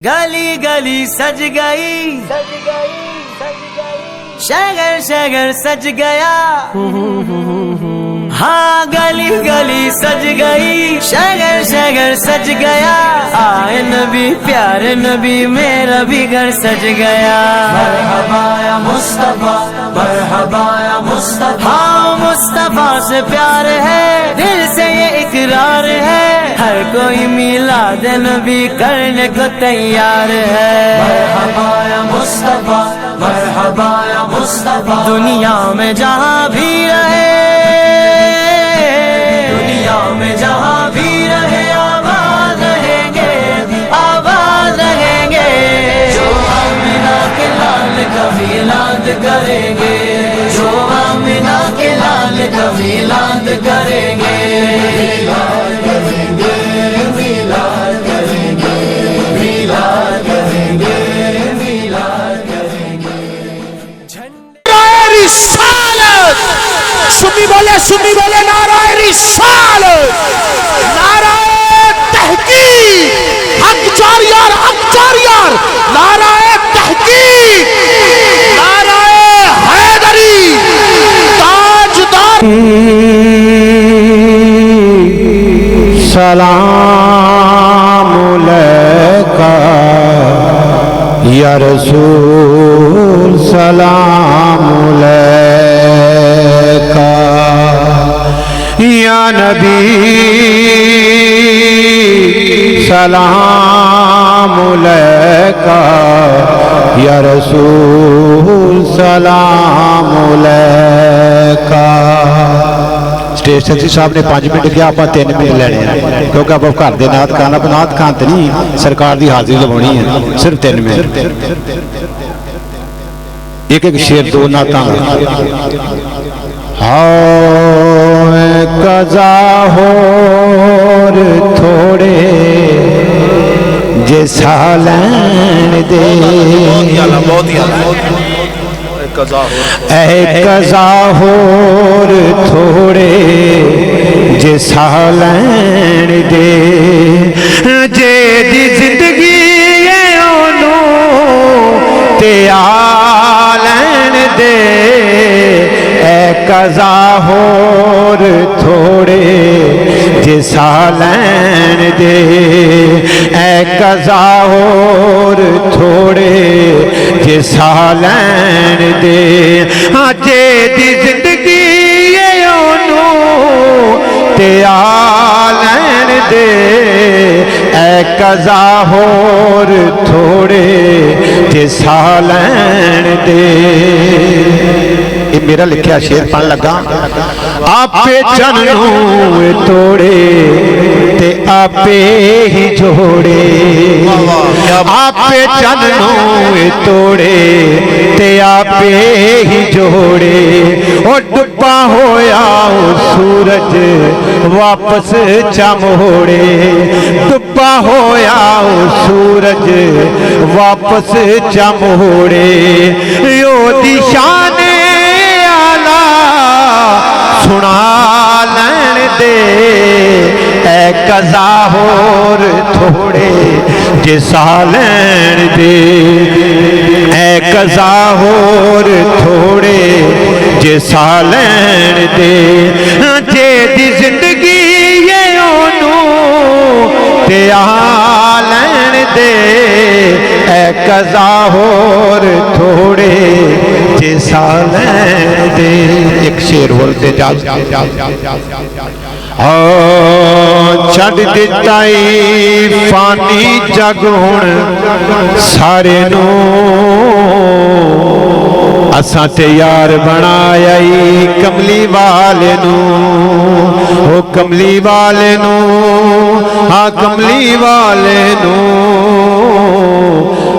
गली गली सज गई, शहर शहर सज गया। हाँ गली गली सज गई, शहर शहर सज गया। आए नबी प्यारे नबी, मेरा भी घर सज गया। मरहबा या मुस्तफा, मरहबा या मुस्तफा। हाँ मुस्तफा से प्यार है, दिल से ये इकरार है। हर कोई मिलाद नबी करने को तैयार है। मरहबा या मुस्तफा, मरहबा या मुस्तफा। दुनिया में जहाँ भी रहे, दुनिया में जहाँ भी रहे, आबाद रहेंगे, आबाद रहेंगे। जो आमिना के लाल का मिलाद करेंगे, जो आमिना के लाल का मिलाद करेंगे। मिलाद करेंगे, मिलाद करेंगे, मिलाद करेंगे, मिलाद करेंगे। सुन्नी बोले नाराए रिसालत, नाराए तहकीक, हक जारियार, हक जारियार, नाराए तहकीक, नाराए हैदरी, ताजदार। सलाम अलैका या रसूल, सलाम अलैका या नबी, सलाम अलैका या रसूल, सलाम अलैका। स्टेज सेक्रेटरी साहब ने 5 मिनट किया, आप 3 मिनट लेने हैं क्योंकि आप घर के नात खान, आप नात खान तो नहीं, सरकार की हाजिरी लवानी है। सिर्फ 3 मिनट, एक एक शेर, 2 नाता। हाँ कज़ा होर थोड़े जे सालैन दे, ऐ कज़ा होर थोड़े जे सालैन दे। जे दी जिंदगी ओनू ते आलैन दे, ऐ कज़ा होर थोड़े जे सालैन दे, ऐ कज़ा होर थोड़े जे सालैन दे। हाँ जे दी जिंदगी ओनू ते आलैन दे, ऐ कज़ा होर थोड़े जे सालैन दे। ये मेरा लिखा शेर पढ़ लगा। आपे चन्नू तोड़े ते आपे ही जोड़े, आपे चन्नू तोड़े ते आपे ही जोड़े। ओ डुब्बा होया ओ सूरज वापस चमोड़े, डुब्बा होया ओ सूरज वापस चमोड़े। यो दिशान सुना लैन दे, ऐ कज़ा होर थोड़े जे सालैन दे, ऐ कज़ा होर थोड़े जे सालैन दे। जे दी जिंदगी ये ओनू ते आलैन दे, ऐ कज़ा होर थोड़े जे सालैन दे। एक शेर बोलते जा। छड़ दिताई फानी जग हुण सारे नू, असां ते यार बनाया कमली वाले नू। ओ कमली वाले नू, हाँ कमली वाले नू,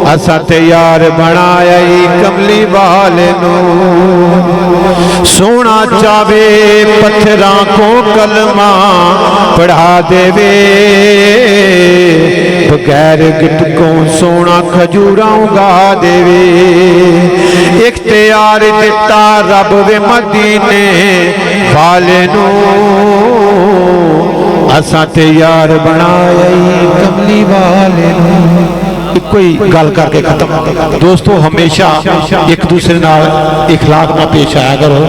असां ते यार बनाया कमली वाले नू। सोना चावे पत्थरां को कलमा पढ़ा देवे, बगैर गिटकों सोना खजूरां उगा देवे। इख्तियार दिता रब वे मदीने वाले नू, असां ते यार बनाया कमली वाले नू। ਇੱਕੋ ਹੀ ਗੱਲ ਕਰਕੇ ਖਤਮ। ਦੋਸਤੋ ਹਮੇਸ਼ਾ ਇੱਕ ਦੂਸਰੇ ਨਾਲ ਇਖਲਾਕ ਨਾਲ ਪੇਸ਼ ਆਇਆ ਕਰੋ,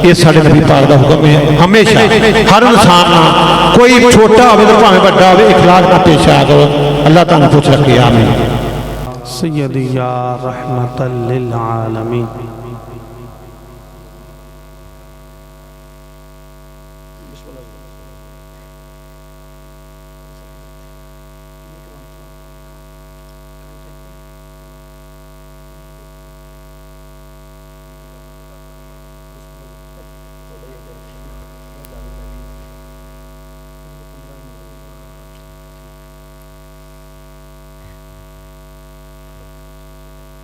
ਇਹ ਸਾਡੇ ਨਬੀ ਪਾਕ ਦਾ ਹੁਕਮ ਹੈ। ਹਮੇਸ਼ਾ ਹਰ ਇਨਸਾਨ ਨਾਲ, ਕੋਈ ਛੋਟਾ ਹੋਵੇ ਤੇ ਭਾਵੇਂ ਵੱਡਾ ਹੋਵੇ, ਇਖਲਾਕ ਨਾਲ ਪੇਸ਼ ਆਇਆ ਕਰੋ। अल्लाह ताला खुश रखे, आमीन। सय्यदी या रहमतल लिल आलमीन।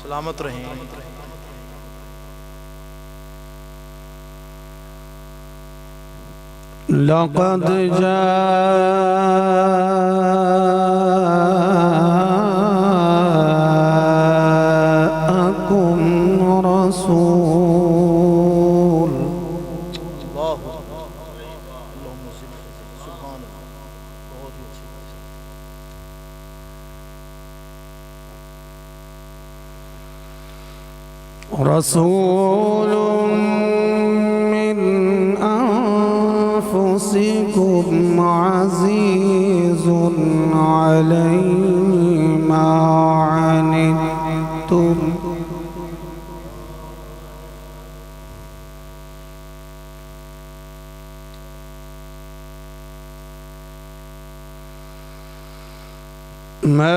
सलामत रहें। लक़द जाअकुम रसूल रसूल मिन अनफुसिकुम अज़ीज़ुन अलैहि मा अनित्तुम मा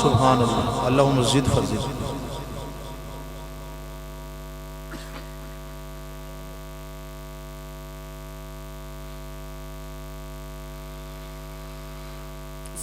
सुभान अल्लाह। अल्लाहुम्म ज़िद फज़िल।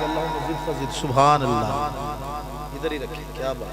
अल्लाहुम्मा ज़िद फ़ज़िद सुभान अल्लाह। इधर ही रखिए, क्या बात।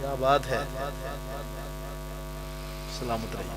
क्या बात है। सलामत रहिए।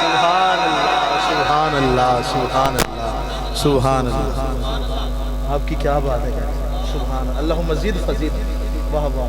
सुभान अल्लाह, सुभान अल्लाह, सुभान अल्लाह, सुभान अल्लाह। आपकी क्या बात है। सुभान अल्लाहुम्मा ज़िद फ़ज़िद। वाह वाह।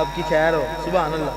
आपकी खैर हो। सुभान अल्लाह।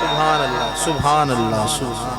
सुभान अल्लाह, सुभान अल्लाह, सुभान।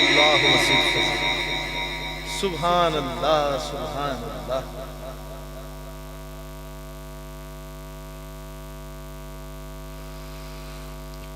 अल्लाहुम्मा ज़िद फ़ज़िद। सुभान अल्लाह, सुभान अल्लाह।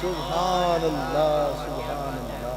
सुभान अल्लाह, सुभान अल्लाह।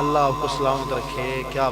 अल्लाह आपको सलामत रखे। क्या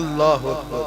अल्लाह अकबर।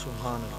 सुभान अल्लाह।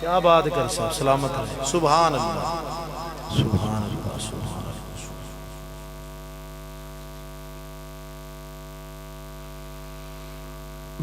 क्या बात कर साहब, सलामत रहे। सुभान अल्लाह सुभान अल्लाह सुभान अल्लाह।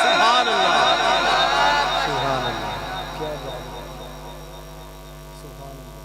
सुभान अल्लाह सुभान अल्लाह। क्या बात है। सुभान अल्लाह।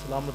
सलामत।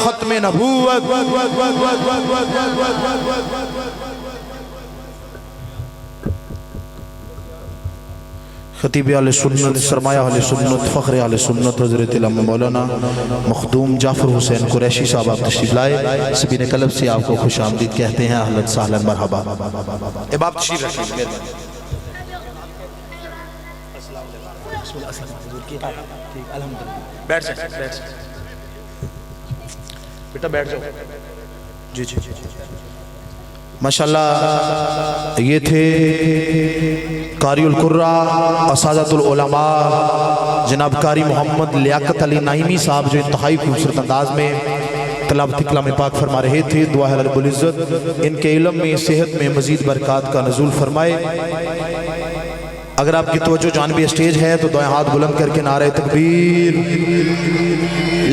खत्म नबूवत। खतीब आले सुन्नत, सरमाया आले सुन्नत, फ़ख्र आले सुन्नत हज़रत इमाम मौलाना मखदूम जाफ़र हुसैन कुरैशी साहब आप तशरीफ़ लाए। सभी ने कलब से आपको खुश आमदीद कहते हैं। अहलन सहलन मरहबा। अब आप तशरीफ़ रखिए। बैठ जाओ, बैठ जाओ बेटा, बैठ जाओ। जी जी जी माशाल्लाह। ये थे कारिउल कुर्रा असादतुल उलमा जनाब कारी मोहम्मद लियाकत अली नाइमी साहब, जो इंतहाई खूबसूरत अंदाज में तलावत कलाम पाक फरमा रहे थे। दुआ है रब्बुल इज़्ज़त इनके इल्म में, सेहत में मजीद बरक़ात का नज़ूल फरमाए। अगर आपकी तवज्जो जानबी स्टेज है तो दोए हाथ बुलंद करके नारे तकबीर।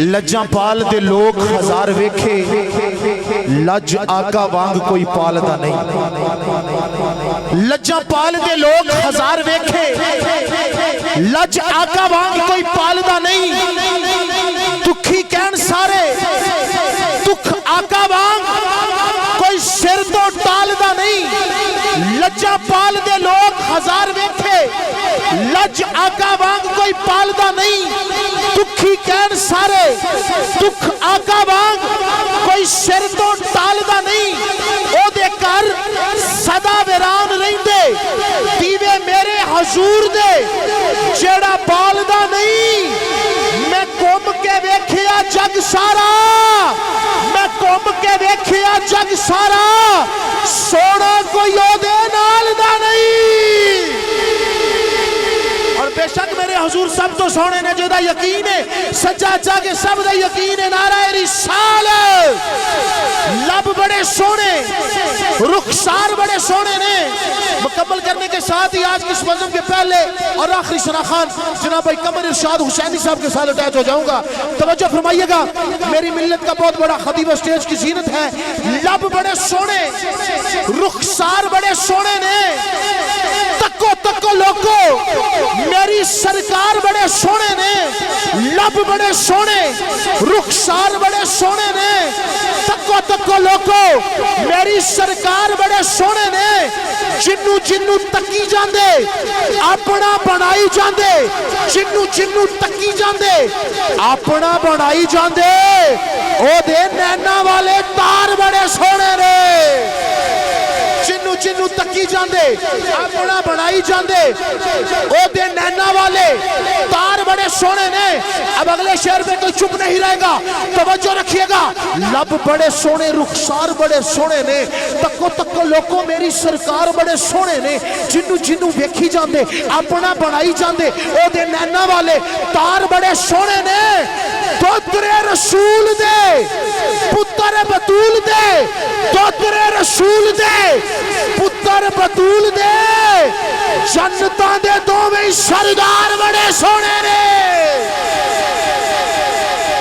लज्जा पाल दे लोग हजार वेखे, लज आका वांग कोई पालदा नहीं। लज्जा पाल दे लोग हजार वेखे, लज आका वांग कोई पालदा नहीं। दुखी कहन सारे, दुख आका वांग कोई सिर तो टालदा नहीं। लज्जा पाल दे लोग हजार वेखे, लज आका वांग कोई पालदा नहीं। दुखी कहन सारे, दुख आका वांग कोई सिर तो टालदा नहीं। ओदे घर सदा वीरान रहिंदे दीवे मेरे हजूर दे, जेड़ा बालदा नहीं। मैं घूम के वेखिया जग सारा, मैं घूम के वेखिया जग सारा, सोना कोई ओदे नाल दा नहीं। और बेशक मेरे हुजूर सब तो सोने ने जेदा यकीन है, सच्चा के सब दा यकीन है। नाराए रिसालत। लब बड़े सोने, रुखसार बड़े सोने ने। मुकम्मल करने के साथ ही आज की इस बज़म के पहले और आखिरी सनाखान जनाब भाई कमर इरशाद हुसैनी साहब के साथ अटैच हो जाऊंगा। तवज्जो फरमाइएगा, मेरी मिल्लत का बहुत बड़ा खतीब स्टेज की जीनत है। लब बड़े सोने, रुखसार बड़े सोने ने। तको तको लोगो, मेरी सरकार बड़े सोने ने। लब बड़े सोने, रुखसार बड़े सोने ने। तको तको लोगो, मेरी सरकार बड़े सोने ने। जिन्नू जिन्नू तकी जांदे अपना बनाई जांदे, जिन्नू जिन्नू तकी जांदे अपना बनाई जांदे। ओदे नैना वाले तार बड़े सोने ने। जिन्नू जिन्नू तकी जांदे अपना बनाई जांदे, ओदे नैना वाले तार बड़े सोने ने। अब अगले शेर में कोई चुप नहीं रहेगा, तवज्जो रखिएगा। लब बड़े सोने, रुखसार बड़े सोने ने। तको तको लोगों मेरी सरकार बड़े सोने ने। जिन्नू जिन्नू वेखी जांदे अपना बनाई जांदे, ओदे नैना वाले तार बड़े सोने ने। दोतरे रसूल दे, पुत्र बतूल दे, दोतरे रसूल दे, पुत्र बतूल दे। जन्नतां दे दोवें सरदार बड़े सोने ने।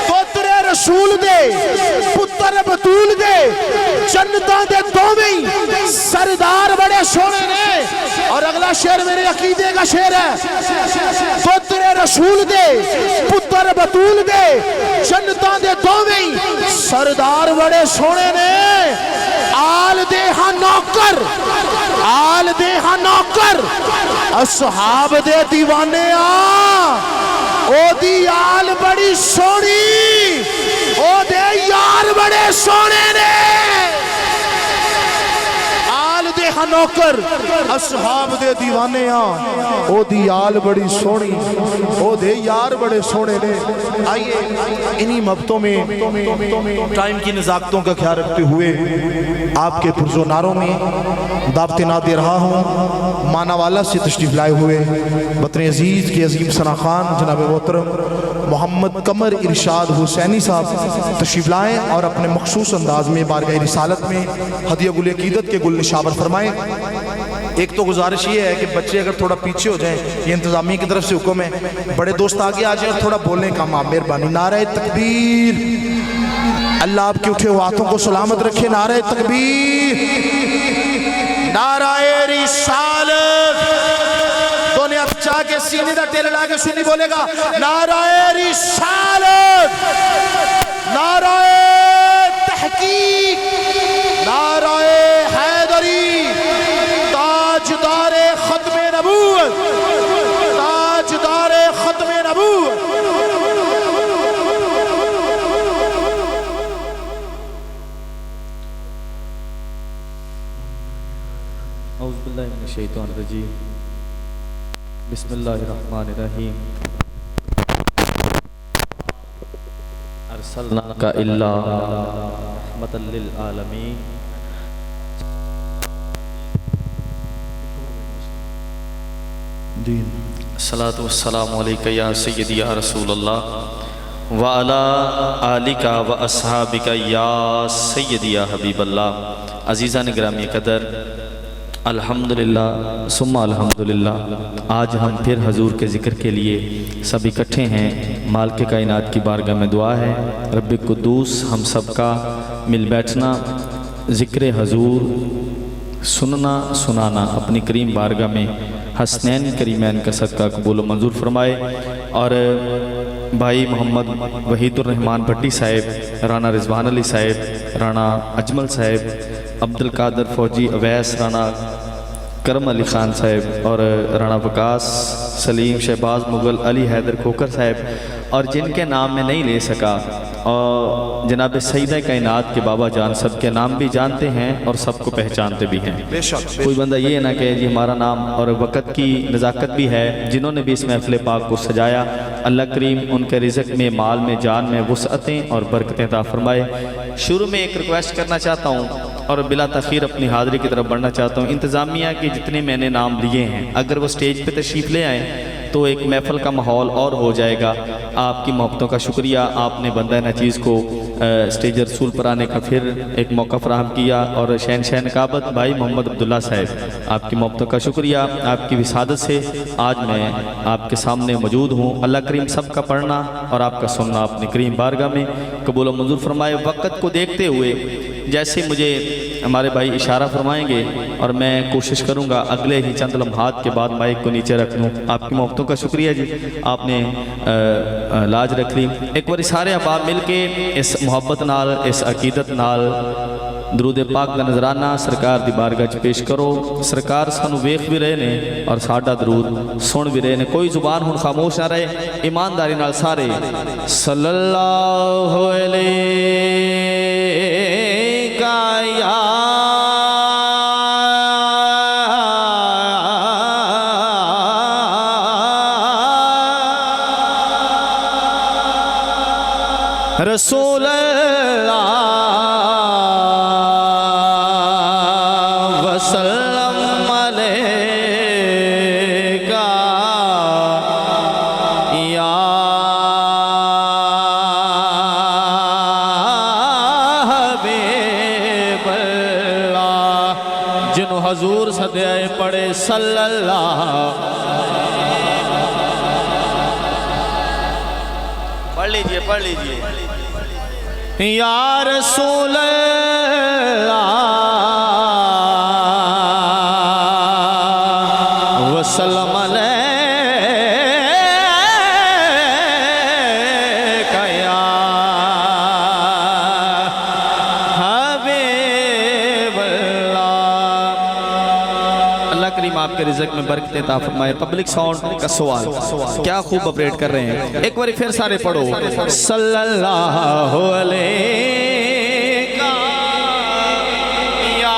दोतरे रसूल दे, पुत्र बतूल दे, जन्नतां दे दोवें सरदार बड़े सोने ने। और अगला शेर मेरे अकीदे का शेर है। दोतरे रसूल दे, पुत्र बतूल दे, जन्नतां दे दोवें सरदार बड़े सोने ने। आल दे हा नौकर, आल दे हा नौकर, असहाब दे दीवाने आ। ओदी आल बड़ी सोनी, ओदे यार बड़े सोने ने। आल दे हा नौकर, असहाब दे दीवाने आ। ओदी आल बड़ी सोनी, ओदे यार बड़े सोने ने। आइए इन्हीं मबतों में टाइम की नज़ाकतों का ख्याल रखते हुए आपके पुरजो नारों में दावते ना दे रहा हूँ। मानावाला से तशरीफ लाए हुए वतन अजीज़ के अजीम सना खान जनाब मोहतरम मोहम्मद कमर इरशाद हुसैनी साहब तशरीफ लाएँ और अपने मखसूस अंदाज में बारगाह रिसालत में हदिया गुल अकीदत के गुल निशावर फरमाएँ। एक तो गुजारिश ये है कि बच्चे अगर थोड़ा पीछे हो जाएं, ये इंतजामिया की तरफ से हुक्म है। बड़े दोस्त आगे आ जाए और थोड़ा बोलने का मेहरबानी। नारे तकबीर। अल्लाह आपके उठे हुए हाथों को सलामत रखे। नारे तकबीर, नाराए रिसालत। दोनों हाथ चाह के सीने दा टेल ला के सुनी बोलेगा नाराए रिसालत, नाराए तहकीक, नाराए हैदरी, ताजदारे खत्मे नबूवत, मिनश्शैतानिर्रजीम बिस्मिल्लाहिर्रहमानिर्रहीम अर्सलनाका इल्ला रहमतल लिल आलमीन सलातु वस्सलामु अलैका या सय्यदी या रसूलल्लाह व अला आलिका व अस्हाबिका या सय्यदी या हबीबल्लाह। अज़ीज़ान गिरामी कदर, अल्हम्दुलिल्लाह सुम्मा अल्हम्दुलिल्लाह, आज हम फिर हजूर के ज़िक्र के लिए सब इकट्ठे हैं। मालिक कायनात की बारगाह में दुआ है, रब्बे कुद्दूस हम सब का मिल बैठना, ज़िक्र हजूर सुनना सुनाना अपनी करीम बारगाह में हसनैन करीमैन का सदका कबूल मंजूर फरमाए। और भाई मोहम्मद वहीदुर रहमान भट्टी साहिब, राना रिजवान अली साहिब, राना अजमल साहिब, अब्दुल कादर फौजी अवैस, राना करम अली ख़ान साहिब और राना वकास सलीम शहबाज मुग़ल अली हैदर खोकर साहिब और जिनके नाम में नहीं ले सका, और जनाब सईदा कायनात के बाबा जान सब के नाम भी जानते हैं और सबको पहचानते भी हैं। कोई बंदा ये ना कहे जी हमारा नाम, और वक़्त की नज़ाकत भी है जिन्होंने भी इस महफ़िल पाक को सजाया। अल्लाह करीम उनके रिज़्क़ में, माल में, जान में वुसअतें और बरकतें अता फरमाए। शुरू में एक रिक्वेस्ट करना चाहता हूँ और बिला तख़ीर अपनी हाज़िरी की तरफ बढ़ना चाहता हूँ। इंतज़ामिया के जितने मैंने नाम लिए हैं, अगर वो स्टेज पे तशरीफ़ ले आएँ तो एक महफ़िल का माहौल और हो जाएगा। आपकी मोहब्बतों का शुक्रिया, आपने बंदा नचीज़ को स्टेज रसूल पर आने का फिर एक मौका फ़राहम किया। और शहनशाह नकाबत भाई मोहम्मद अब्दुल्ला साहब, आपकी मोहब्बतों का शुक्रिया, आपकी विसादत से आज मैं आपके सामने मौजूद हूँ। अल्लाह करीम सब का पढ़ना और आपका सुनना अपनी करीम बारगाह में कबूल मंजूर फरमाए। वक़्त को देखते हुए जैसे मुझे हमारे भाई इशारा फरमाएंगे और मैं कोशिश करूंगा अगले ही चंद लम्हात के बाद माइक को नीचे रख लूँ। आपकी मोहब्बतों का शुक्रिया जी, आपने लाज रख ली। एक बार सारे अहबाब मिल के इस मोहब्बत नाल, इस अकीदत नाल दरूद पाक का नजराना सरकार दी बारगाह च पेश करो। सरकार सानू वेख भी रहे ने और साडा दरूद सुन भी रहे ने। कोई जुबान हुण खामोश ना रहे, ईमानदारी नाल सारे सल्लल्लाहु अलैहि या रसूल अल्लाह वसल्लम अलैका या हबीबल्लाह। जिन्हों हजूर सदे पड़े सल्लल्लाहु, पढ़ लीजिए पढ़ लीजिए। या रसूल अल्लाह वसल्लम अलैका या हबीबल्लाह। अल्लाह करीम आपके रिज़्क़ में बरकत अता फरमाए। पब्लिक साउंड का सवाल, क्या खूब ऑपरेट कर रहे हैं। एक बार फिर सारे पढ़ो सल्लल्लाहु अलैका या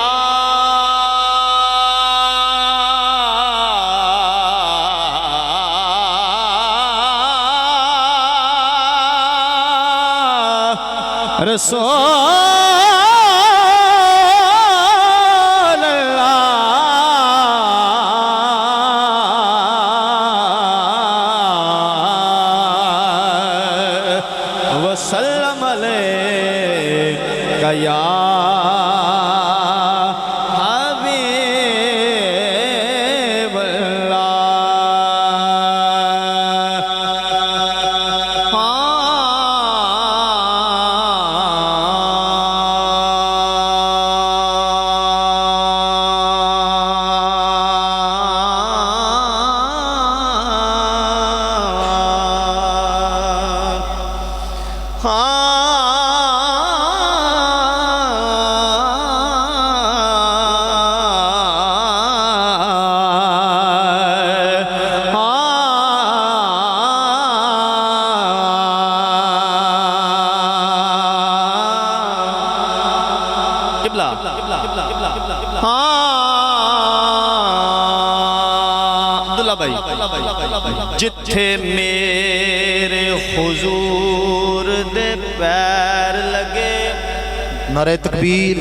रसूल वसल्लम अलैका या अब्दुल्ला भाई, जिथे मेरे हुजूर दे पैर लगे। नारे तकबीर,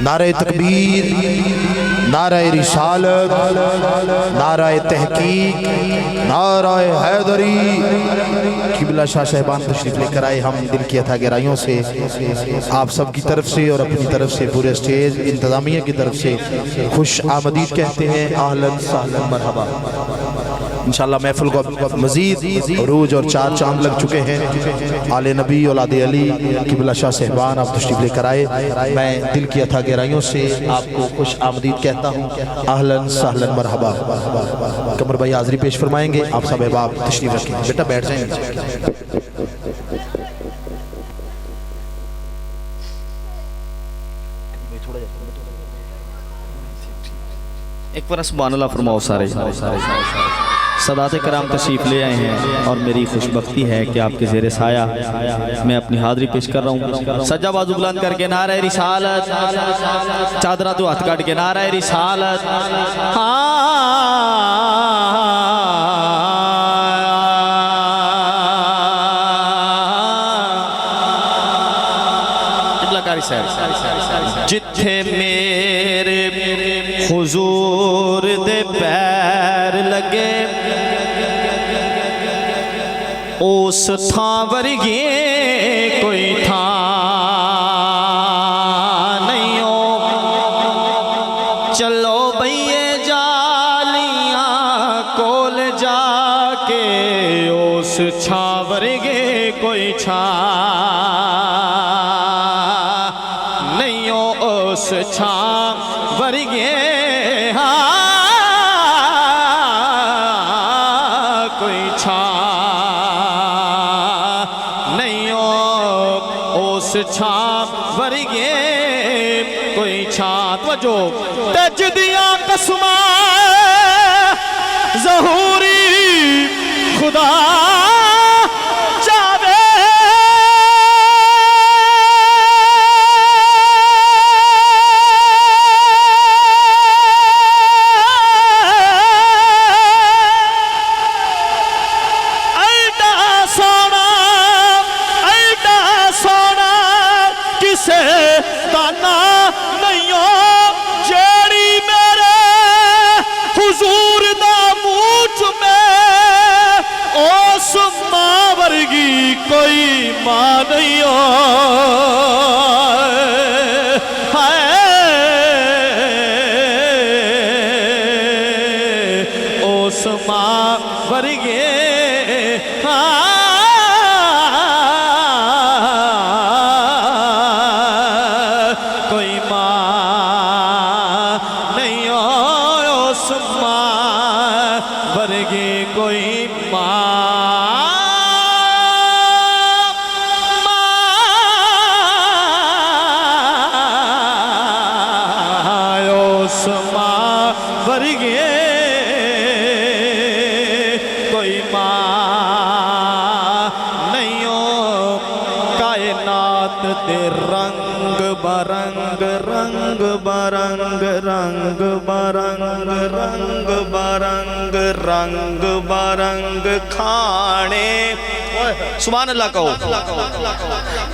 नारे तकबीर, नारे रिसालत, नारे तहकीक, नारे हैदरी। किबला शाह साहिबान तशरीफ लेकर आए। हम दिल की अथा गहराइयों से आप सब की तरफ से और अपनी तरफ से पूरे स्टेज इंतजामिया की तरफ से खुश आमदीद कहते हैं। आहलन सहलन मरहबा। इंशाअल्लाह महफिल को मजीद रूज और चार चांद लग चुके हैं। आले नबी औलाद अली किबला शाह साहिबान आप तशरीफ लेकर आए। मैं दिल की अथा गहराइयों से आपको खुश आमदीद कहता हूँ। आहलन सहलन मरहबा। कमर भाई हाजिरी पेश फरमाएंगे। आप सब अहबाब तशरीफ रखें। बेटा बैठ जाएंगे। एक बार सुभान अल्लाह फरमाओ सारे। सदात कराम तशरीफ़ ले आए हैं और मेरी खुशबख्ती है कि आपके ज़ेरे साया मैं अपनी हाज़री पेश कर रहा हूँ। सज्जा बाजू बुलंद करके नारे रिसालत, चादरा तो हाथ काट के नारे रिसालत। जिथे मेरे हुजूर दे पैर लगे, उस थां वर्गी कोई थां नहीं हो। चलो भैये जालियां कोल जाके, उस छां वर्गे कोई छां नहीं हो। उस छां वर्गे कोई छां नहीं हो। उस छां वर्गे कोई छां। तवज्जो तज दिया कसमा ज़हूरी खुदा चावे। दाना नहीं हो जेड़ी मेरे हुजूर दा मूंछ में, उस मां वर्गी कोई मां नहीं हो। उस मां वर्गे रंग बरंग रंग बरंग रंग बरंग रंग बरंग रंग बरंग खाने। सुभान अल्लाह कहो।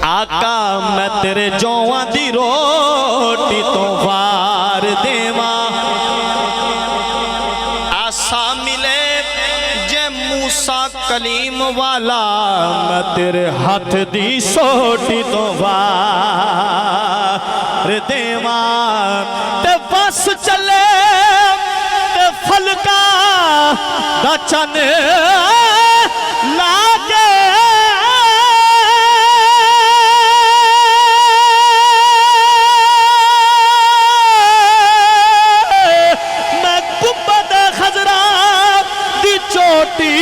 आका मैं तेरे जौआं दी रोटी तो वार देवा, आसा मिले जे मूसा कलीम वाला, मैं तेरे हाथ दी सोटी तो वार देवा। ते बस चले ते फलका दा चन लागे, मैं गुंबद खजरा दी चोटी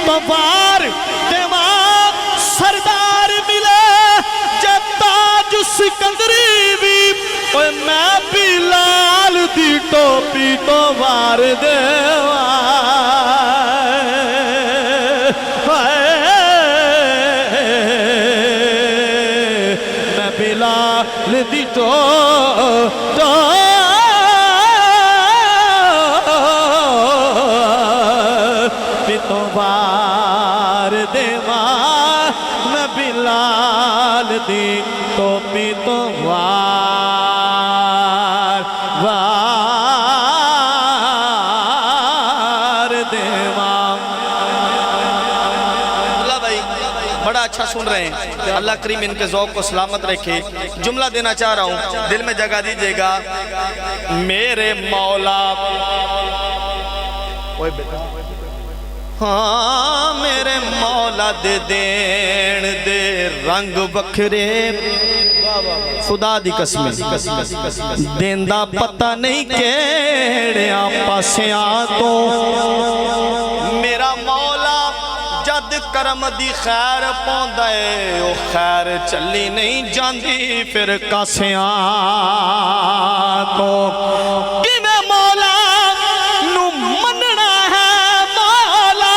पवार देवा। सरदार मिले जब ताज सिकंदरी भी, मैं भी लाल दी टोपी तो वार देवा। मैं भी लाल दी टोपी वार देवा मैं बिलाल दी टोपी तो वार वार देवा। अल्लाह भाई बड़ा अच्छा सुन रहे हैं। अल्लाह करीम इनके ज़ौक़ को सलामत रखे। जुमला देना चाह रहा हूँ, दिल में जगह दीजिएगा। मेरे मौला, हाँ मेरे मौला दे देन दे रंग बखरे, खुदा दी कसम देंदा पता नहीं केड़िया पासियां तो। मेरा मौला जद करम दी खैर पाउंदा है, ओ खैर चली नहीं जांदी फिर कासियां तो। किवें मौला नू मनना है मौला,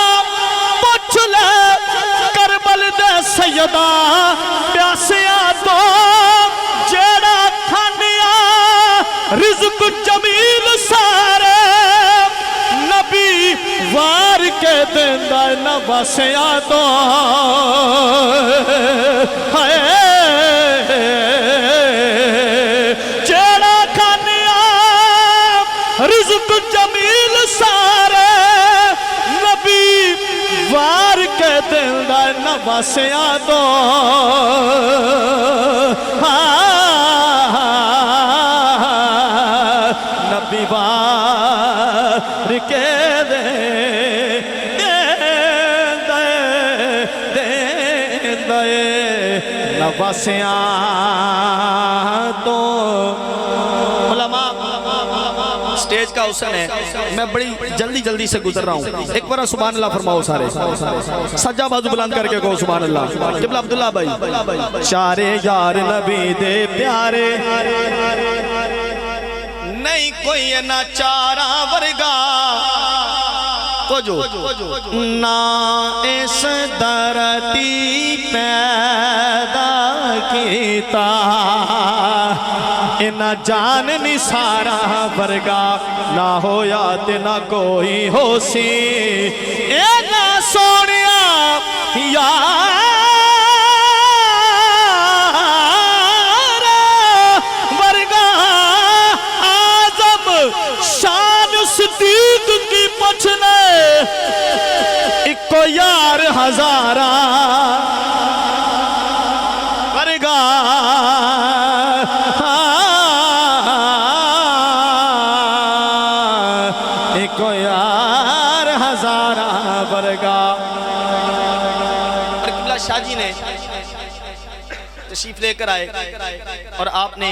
पुछ ले करबल दे सैयदा प्यासियां तो। जेड़ा खानिया रिज़्क़ जमील सारे नबी वार के देंदा नवासियां तो। हाय जेड़ा खानिया रिज़्क़ जमील सारे नबी वार के देंदा नवासियां तो। नबी वार के दे नवासियां तो। उलमा स्टेज का हुस्न है, मैं बड़ी जल्दी जल्दी से गुजर रहा हूँ। एक बार सुभान अल्लाह फरमाओ सारे, सज्जा बाजू बुलंद करके कहो सुभान अल्लाह। किबला अब्दुल्ला भाई, चारे यार नबी दे प्यारे, नहीं कोई ना चारा वर्गा को जो ना इस धरती पैदा कीता, इना जान निसारा वर्गा ना होया ते ना कोई होसी। ए ना सोनिया यार वर्गा आजम शान सिद्दीक की पछने, इको यार हजारा वर्गा इको यार हजारा वर्गा। और किबला शाह जी ने तशरीफ लेकर आए और आपने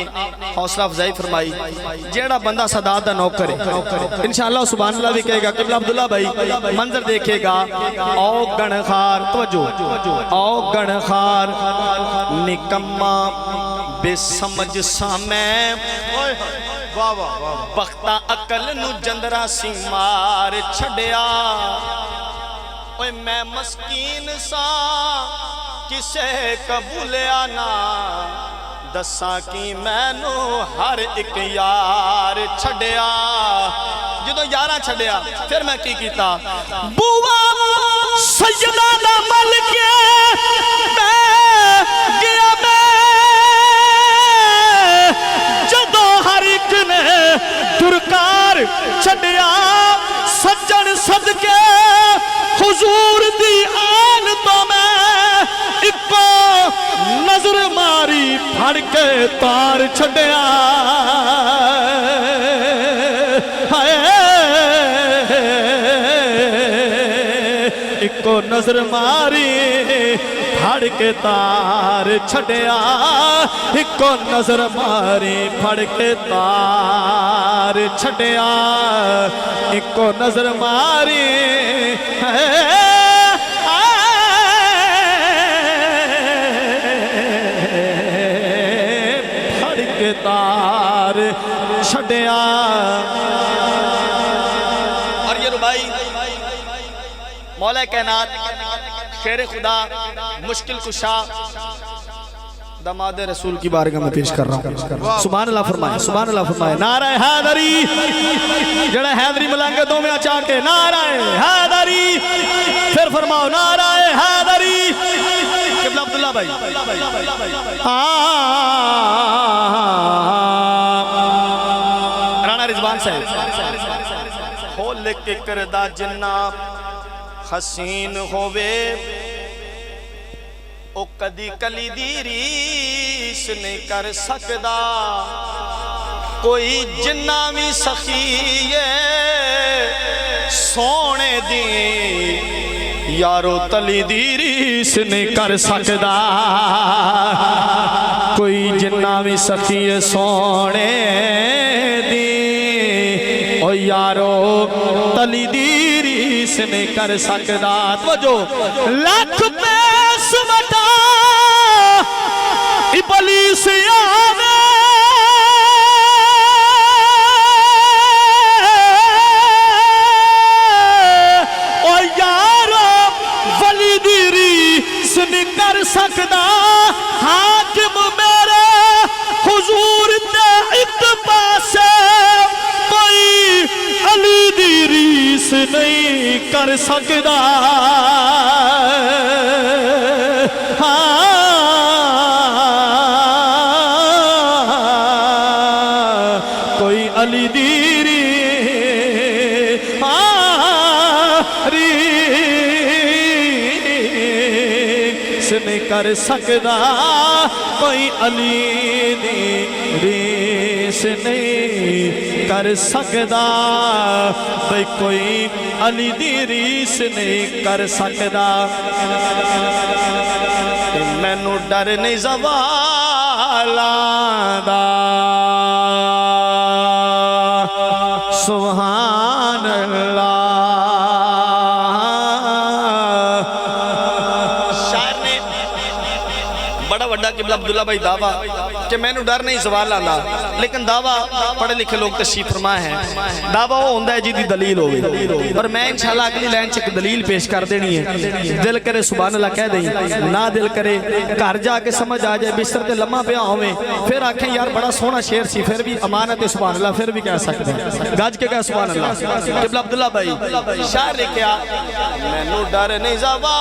हौसला अफजाई फरमाई। जेड़ा बंदा सदात दा नौकर है इंशाअल्लाह सुभान अल्लाह भी कहेगा। किबला अब्दुल्ला भाई मंजर देखेगा। औ गणखार तवज्जो, औ गणखार निकम्मा बेसमझ सामै, बख्ता अकल नू जंदरा सी मार छड़िया। ओए मैं मस्कीन सा किसे कबूलिया ना, दसा की मैनू हर एक यार छड़िया। जदों यारा छड़िया फिर मैं की कीता, बुआ सैयदा दा मल के मैं गया। मैं जदों हर एक ने दुरकार छड़िया, सज्जन सदके हुजूर दी आन तो मैं इको नजर मारी फड़ के तार छड़िया। हाय इको नजर मारी फड़ के तार छड़िया, इको नजर मारी फड़ के तार छड़िया, इको नजर मारी फड़ के तार छड़िया। और ये रुबाई मौला कायनात शेर खुदा मुश्किल कुशा दामाद रसूल की बारगाह में पेश कर रहा हूँ। सुभान अल्लाह फरमाए, सुभान अल्लाह फरमाए। नारा हैदरी जड़ा हैदरी मलंगे दो में चाह के नारा हैदरी फिर फरमाओ नाराए हैदरी। किबला अब्दुल्ला भाई राणा रिजवान साहब हो लिख करदा जिन्ना हसीन होवे ओ कदी कली दी रीस नहीं कर सकदा। कोई जिन्ना भी सखीए सोने दी यारो तली दी रीस नहीं कर सकदा। कोई जिन्ना भी सखीए सोने दी ओ यारो तली दी रीस नहीं कर सकदा। तवज्जो लाख पैस बता इबलीस आवे ओ यारो वली दी रीस नहीं कर सकदा। हाकिम मेरे हुजूर ते एक पासे कोई अली दी रीस नहीं कर सकदा। कोई अली दी रीस नहीं कर सकदा। कोई अली दी रीस नहीं कर सकदा। भाई कोई अली दी रीस नहीं कर सकदा। मैनू डर नहीं ज़वालां दा सुभान अल्लाह। शायर ने बड़ा वड्डा किबला अब्दुल्ला भाई दावा कि मैनू डर नहीं सवाल आंदा, लेकिन दावा पढ़े लिखे लोग तशरीफ फरमा है। दावा वो होंदा है जिहदी दलील होवे। और मैं इंशाअल्लाह अगली लाइन च एक दलील पेश कर देनी है। दिल करे सुभान अल्लाह कह दें, ना दिल करे घर जाके समझ आ जाए, बिस्तर ते लम्मा पिया होवे फिर आखें यार बड़ा सोहना शेर सी, फिर भी अमानत है सुभान अल्लाह, फिर भी कह सकते हैं गज के कह सुभान अल्लाह। किबला अब्दुल्ला भाई शायर ने क्या मैनू डर नहीं ज़वाला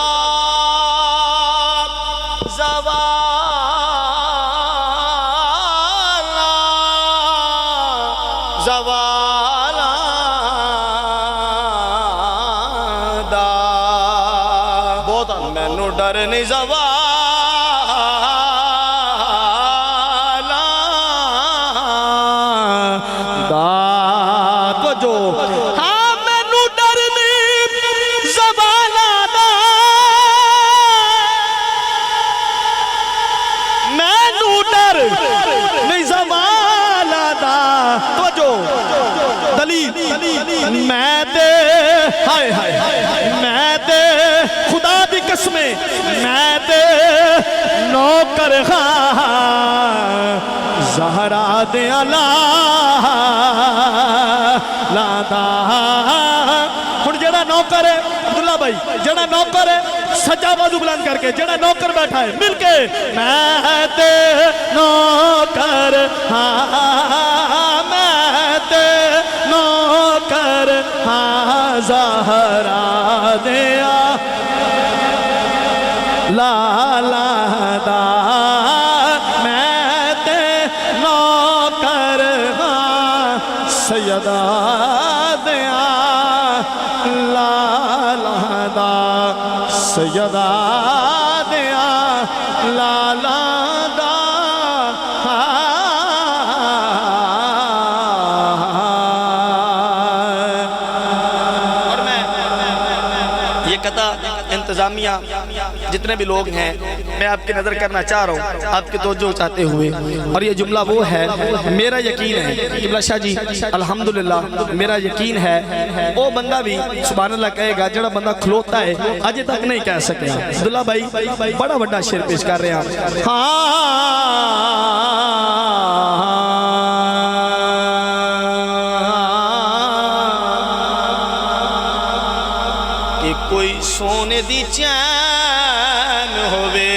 दा बहुत मैनू डर नहीं ज़वाला दा। तो जो हाँ मैनू डर नहीं ज़वाला दा। मैनू डर नहीं ज़वाला दा। तो जो दलील मैं दे हाय हाय मैं दे खुदा दी कसमें मैं दे नौकर ज़हरा दे अला लादा। हुण जेड़ा नौकर है अब्दुल्ला भाई, जेड़ा नौकर है सज्जा बाजू बुलंद करके, जेड़ा नौकर बैठा है मिलके मैं दे नौकर नौकर ज़हरा दिया लाला दा। मैं ते नौकर सैयदा दिया लाला दा। सैयदा दिया लाला दा। इंतजामिया जितने भी लोग हैं मैं आपकी नज़र करना चाह रहा हूँ, आपके तवज्जो चाहते हुए। और ये जुमला वो है, मेरा यकीन है किबला शाह जी अल्हम्दुलिल्लाह मेरा यकीन है वो बंदा भी सुभान अल्लाह कहेगा जड़ा बंदा खलोता है अजे तक नहीं कह सके। अब्दुल्ला भाई बड़ा बड़ा शेर पेश कर रहे हैं। कोई सोने दी चैन होवे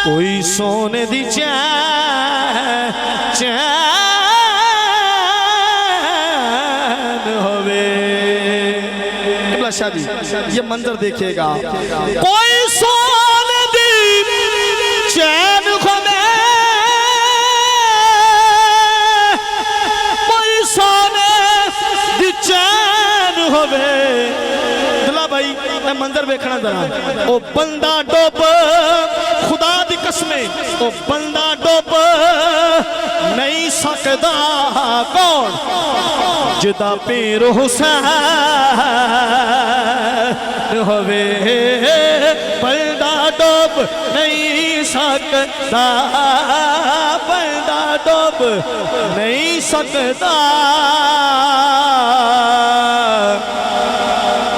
कोई सोने दी चैन होवे। शादी ये मंजर देखिएगा, कोई सोने दी चैन होवे, कोई सोने दी चैन होवे। दुला भाई मैं मंजर देखना जरा, ओ बंदा डुब खुदा दी कसमें, ओ बंदा डुब नहीं सकदा कौन जिदा पीर हुसैन होवे। बंदा डुब नहीं सकदा, बंदा डुब नहीं सकदा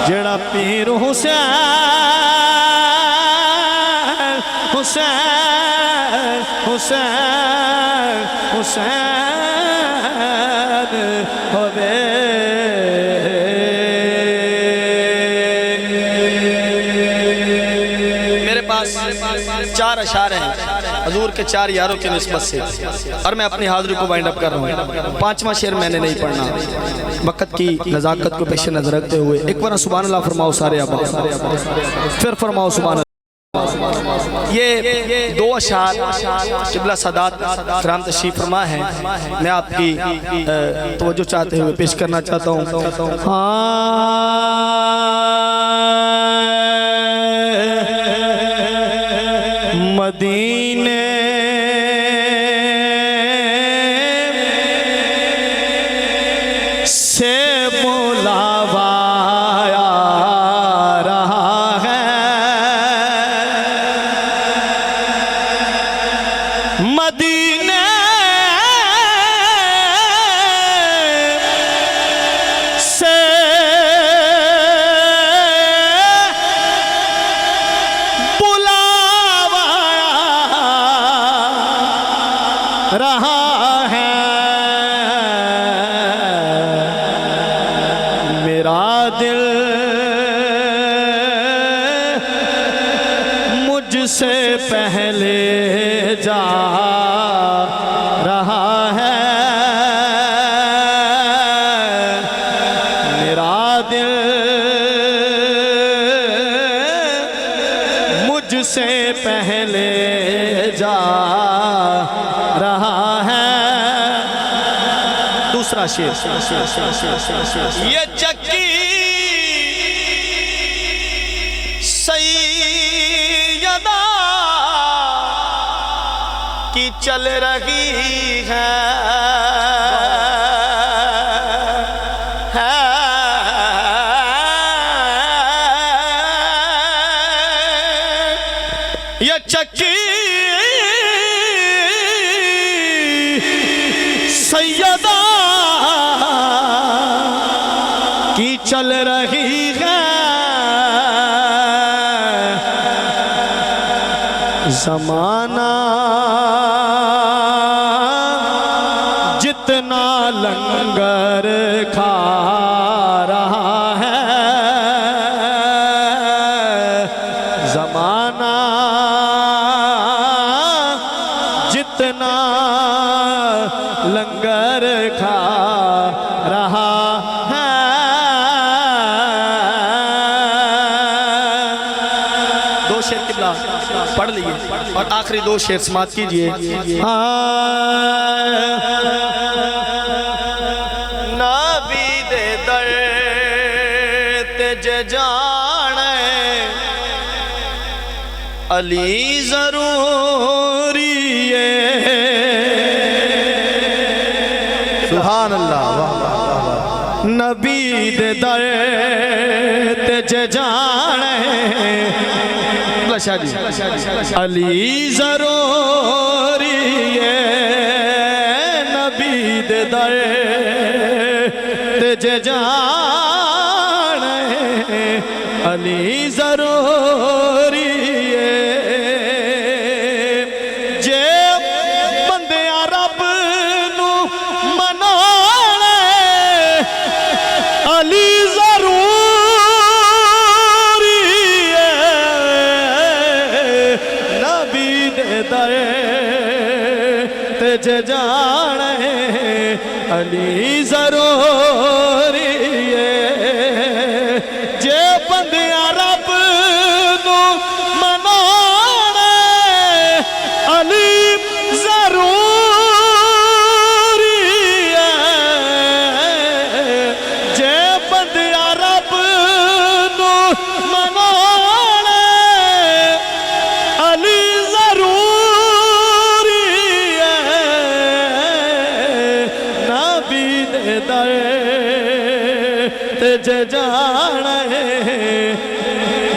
जेड़ा पीर हुसैन हुसैन हुसैन हुसैन होवे। मेरे पास 4 अशार हैं हजूर के 4 यारों की निस्बत से, और मैं अपनी हाजिरी को वाइंड अप कर रहा हूँ। 5वां शेर मैंने नहीं पढ़ना, वक़्त की नज़ाकत को पेश नज़र रखते हुए। एक बार सुभान अल्लाह फरमाओ सारे अब, फिर फरमाओ सुभान अल्लाह। ये 2 अशार क़िबला सादात कराम तशरीफ फरमा है, मैं आपकी तवज्जो चाहते हुए पेश करना चाहता हूँ। मदीने से बुलावा रहा है, मदीने से बुलावा रहा है। मेरा दिल मुझसे पहले जा रहा है, मेरा दिल मुझसे पहले जा रहा है। दूसरा शेर, ये चक्की सैयदा की चल रही है, ये चक्की सैयदा की चल रही है। ज़माना जितना लंगर खा रहा है, ज़माना जितना लंगर खा रहा है। दो शेर क़िबला पढ़ लिए और आखिरी 2 शेर समात कीजिए। नबी दे दर ते जाने अली जरूरी है। सुभान अल्लाह, नबी दे दर ते जाने अली जरूरी है, नबी दे दर ते जाने अली जरूरी है। जे बंदे रब नू मनाने अली जरूरी है, नबी दे ते जाने अली जरूरी है जे बंदियां रब नू मनाने अली जरूरी है जे बंदियां रब नू मनाने अली जरूरी है नबी दे दर ते जाना है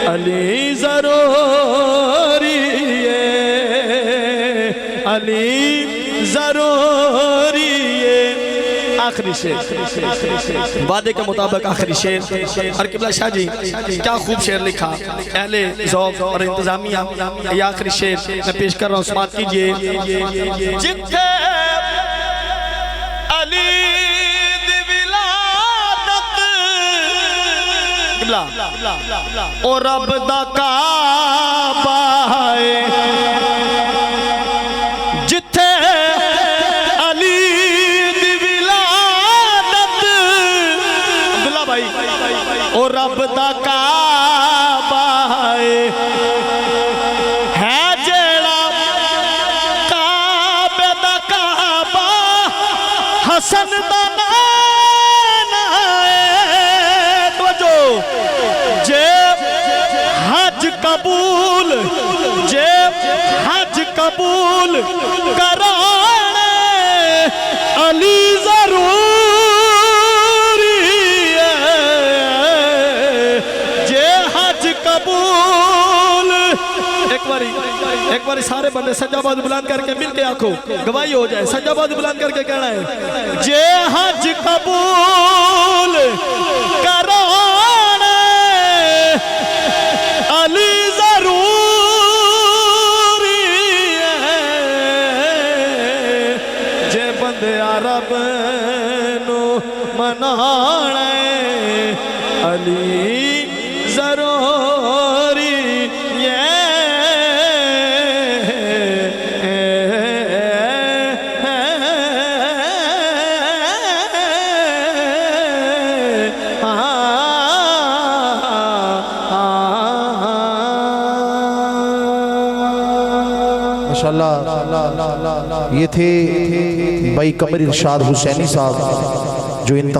अली जरूरी है अली जरूरी है। आखिरी शेर वादे के मुताबिक आखिरी शेर और किबला शाह जी क्या खूब शेर लिखा अहले ज़ौक़ और इंतजामिया। ये आखिरी शेर मैं पेश कर रहा हूँ, समाअत कीजिए। जिथे अली दी विलादत किबला ओ रब दा काबा है जिथे अली दी विलादत अब्दुल्ला भाई ओ रब दा काबा है जेड़ा काबे दा काबा हसन दा नाना है तवज्जो जे हज कबूल जे हज कबूल कराने अली जरूरी है जे हज कबूल। एक बारी सारे बंदे सज्जाबाद बुलंद करके मिलके आखो, गवाही हो जाए। सज्जाबाद बुलंद करके कहना है जे हज कबूल कराने अली जरूरी है जे बंदे रब नू मनाने अली जरूरी है। माशाल्लाह ये थे भाई कमर इरशाद हुसैनी साहब जो इंतहा